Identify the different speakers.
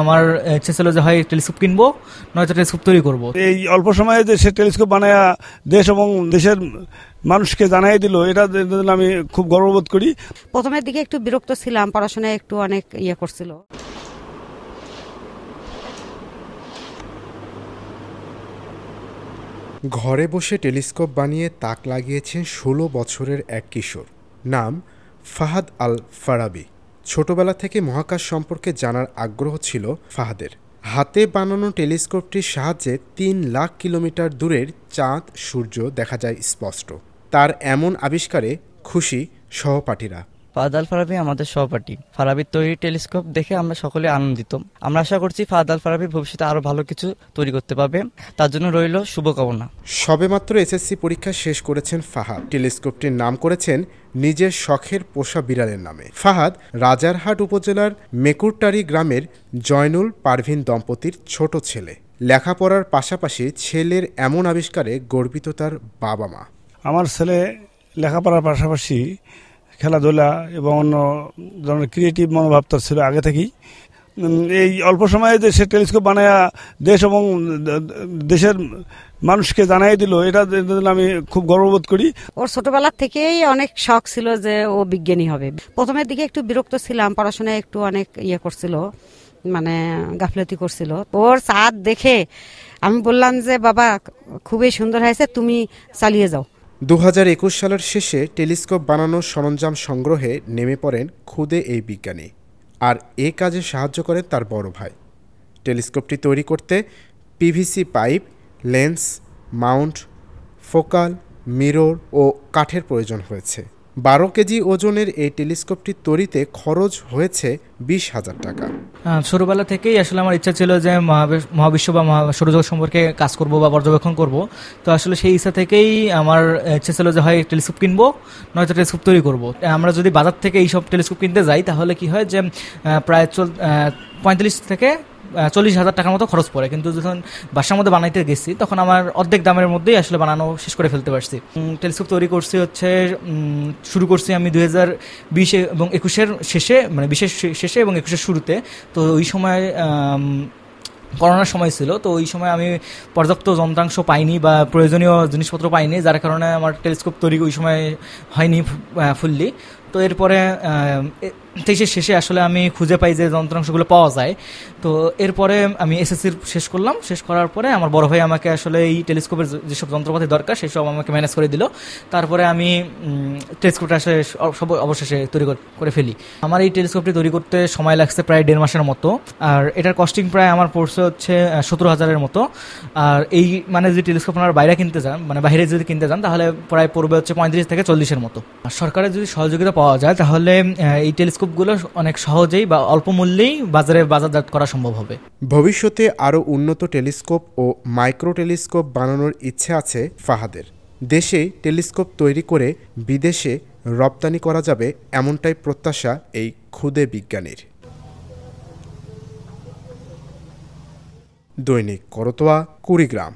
Speaker 1: আমার ইচ্ছে ছিল যে হয় টেলিস্কোপ কিনবো, নয়তো টেলিস্কোপ তৈরি করব।
Speaker 2: এই অল্প সময়ে যে সে টেলিস্কোপ বানায়া দেশ এবং দেশের মানুষকে জানাই দিল, এটা আমি খুব গর্ববোধ করি।
Speaker 3: প্রথমের দিকে একটু বিরক্ত ছিলাম, পড়াশোনায় একটু অনেক করছিল।
Speaker 4: ঘরে বসে টেলিস্কোপ বানিয়ে তাক লাগিয়েছেন ১৬ বছরের এক কিশোর, নাম ফাহাদ আল ফারাবি। ছোটবেলা থেকে মহাকাশ সম্পর্কে জানার আগ্রহ ছিল ফাহাদের। হাতে বানানো টেলিস্কোপটির সাহায্যে ৩ লাখ কিলোমিটার দূরের চাঁদ সূর্য দেখা যায় স্পষ্ট। তার এমন আবিষ্কারে খুশি সহপাঠীরা।
Speaker 5: ফাহাদ আল ফারাবি আমাদের সহপাঠী। ফারাবির তৈরি টেলিস্কোপ দেখে আমরা সকলে আনন্দিত। আমরা আশা করছি ফাহাদ আল ফারাবি ভবিষ্যতে আরো ভালো কিছু তৈরি করতে পারবে, তার জন্য রইল শুভকামনা।
Speaker 4: সবেমাত্র এসএসসি পরীক্ষা শেষ করেছেন ফাহাদ। টেলিস্কোপটির নাম করেছেন নিজের শখের পোষা বিড়ালের নামে। ফাহাদ রাজারহাট উপজেলার মেকুরটারি গ্রামের জয়নুল পারভিন দম্পতির ছোট ছেলে। লেখাপড়ার পাশাপাশি ছেলের এমন আবিষ্কারে গর্বিত তার বাবা মা।
Speaker 2: আমার ছেলে লেখাপড়ার পাশাপাশি খেলাধুলা এবং অন্য ধরনের ক্রিয়েটিভ মনোভাব তার ছিল আগে থেকেই। এই অল্প সময়ে যে সে টেলিস্কোপ বানায়া দেশ এবং দেশের মানুষকে জানাই দিল, এটা আমি খুব গর্ববোধ করি।
Speaker 3: ওর ছোটবেলার থেকেই অনেক শখ ছিল যে ও বিজ্ঞানী হবে। প্রথমের দিকে একটু বিরক্ত ছিলাম, পড়াশোনায় একটু অনেক করছিল, মানে গাফলতি করছিল। ওর চাঁদ দেখে আমি বললাম যে বাবা খুবই সুন্দর হয়েছে, তুমি চালিয়ে যাও।
Speaker 4: ২০২১ সালের শেষে টেলিস্কোপ বানানোর সরঞ্জাম সংগ্রহে নেমে পড়েন খুদে এই বিজ্ঞানী, আর এ কাজে সাহায্য করেন তার বড় ভাই। টেলিস্কোপটি তৈরি করতে PVC pipe, lens, mount, focal, mirror ও কাঠের প্রয়োজন হয়েছে। ১২ কেজি ওজনের এই টেলিস্কোপটি তৈরিতে খরচ হয়েছে ২০,০০০ টাকা।
Speaker 1: ছোটবেলা থেকেই আসলে আমার ইচ্ছা ছিল যে মহাবিশ্ব বা সৌরজগৎ সম্পর্কে কাজ করব বা পর্যবেক্ষণ করব। তো আসলে সেই ইচ্ছা থেকেই আমার ইচ্ছা ছিল যে হয় টেলিস্কোপ কিনবো, নয়তো টেলিস্কোপ তৈরি করব। আমরা যদি বাজার থেকে এইসব টেলিস্কোপ কিনতে যাই তাহলে কি হয় যে প্রায় ৩৫ থেকে ৪০,০০০ টাকার মতো খরচ পড়ে, কিন্তু যখন বাসার মধ্যে বানাইতে গেছি তখন আমার অর্ধেক দামের মধ্যেই আসলে বানানো শেষ করে ফেলতে পারছি। টেলিস্কোপ তৈরি করছি শুরু করছি আমি ২০২০ এবং ২১-এর শেষে, মানে ২০-এর শেষে এবং ২১-এর শুরুতে। তো ওই সময় করোনার সময় ছিল, তো ওই সময় আমি পর্যাপ্ত যন্ত্রাংশ পাইনি বা প্রয়োজনীয় জিনিসপত্র পাইনি, যার কারণে আমার টেলিস্কোপ তৈরি ওই সময় হয়নি ফুললি। তো এরপরে ২৩-এর শেষে আসলে আমি খুঁজে পাই যে যন্ত্রাংশগুলো পাওয়া যায়। তো এরপরে আমি এসএসসির শেষ করলাম। শেষ করার পরে আমার বড় ভাই আমাকে আসলে এই টেলিস্কোপের যেসব যন্ত্রপাতি দরকার সেসব আমাকে ম্যানেজ করে দিল। তারপরে আমি টেলিস্কোপটা আসলে সব অবশেষে তৈরি করে ফেলি। আমার এই টেলিস্কোপটি তৈরি করতে সময় লাগছে প্রায় ১.৫ মাসের মতো, আর এটার কস্টিং প্রায় আমার পড়ছে হচ্ছে ১৭,০০০-এর মতো। আর এই মানে যদি টেলিস্কোপ আপনার বাইরে কিনতে যান, মানে বাইরে যদি কিনতে যান, তাহলে প্রায় পড়বে হচ্ছে ৩৫ থেকে ৪০-এর মতো। সরকারের যদি সহযোগিতা পাওয়া যায় তাহলে এই টেলিস্কোপগুলো অনেক সহজেই বা অল্প মূল্যেই বাজারজাত করা সম্ভব হবে।
Speaker 4: ভবিষ্যতে আরও উন্নত টেলিস্কোপ ও মাইক্রো টেলিস্কোপ বানানোর ইচ্ছে আছে ফাহাদের। দেশেই টেলিস্কোপ তৈরি করে বিদেশে রপ্তানি করা যাবে, এমনটাই প্রত্যাশা এই ক্ষুদে বিজ্ঞানীর। দৈনিক করতোয়া, কুড়িগ্রাম।